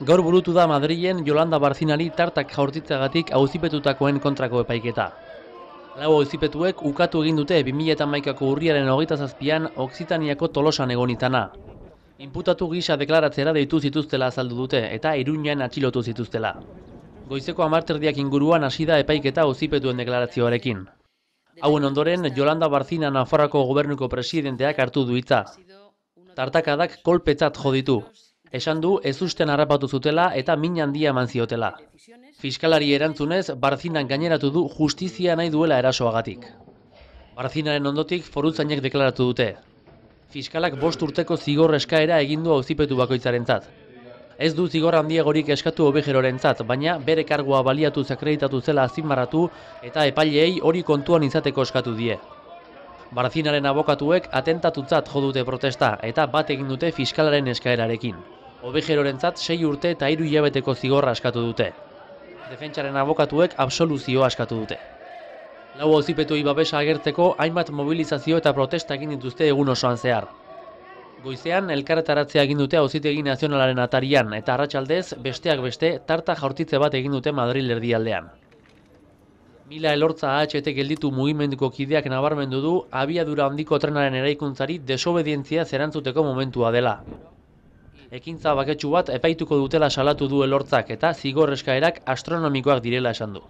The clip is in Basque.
Gaur burutu da Madrilen Yolanda Barcinari tartak jaurtitzeagatik auzipetutakoen kontrako epaiketa. Lau auzipetuek ukatu egin dute 2011ko urriaren 27an Okzitaniako Tolosan egon izana. Inputatu gisa deklaratzera deitu zituztela azaldu dute eta Iruñan atxilotu zituztela. Goizeko 10 inguruan hasi da epaiketa auzipetuen deklarazioarekin. Hauen ondoren, Yolanda Barcina Nafarroako gobernuko presidenteak hartu du hitza. Tartakadak kolpetzat jo ditu. Esan du ezusten harrapatu zutela eta min handia eman ziotela. Fiskalari erantzunez, Barcinak gaineratu du justizia nahi duela erasoagatik. Barcinaren ondotik foruzainek deklaratu dute. Fiskalak 5 urteko zigor eskaera egin du auzipetu bakoitzarentzat. Ez du zigor handiagorik eskatu Ovejerorentzat, baina bere kargua baliatuz akreditatu zela azpimarratu eta epaileei hori kontuan izateko eskatu die. Barcinaren abokatuek atentatutzat jo dute protesta eta bat egin dute fiskalaren eskaerarekin. Ovejerorentzat 6 urte eta 3 hilabeteko zigorra eskatu dute. Defentsaren abokatuek absoluzioa eskatu dute. Lau auzipetuei babesa agertzeko hainbat mobilizazio eta protesta egin dituzte egun osoan zehar. Goizean elkarretaratzea egin dute Auzitegi Nazionalaren atarian eta arratsaldez besteak beste tarta jaurtitze bat egin dute Madril erdialdean. Mila Elortza AHT gelditu mugimenduko kideak nabarmendu du abiadura handiko trenaren eraikuntzari desobedientzia erantzuteko momentua dela. Ekintza baketsu bat epaituko dutela salatu du Elortzak eta zigor eskaerak astronomikoak direla esan du.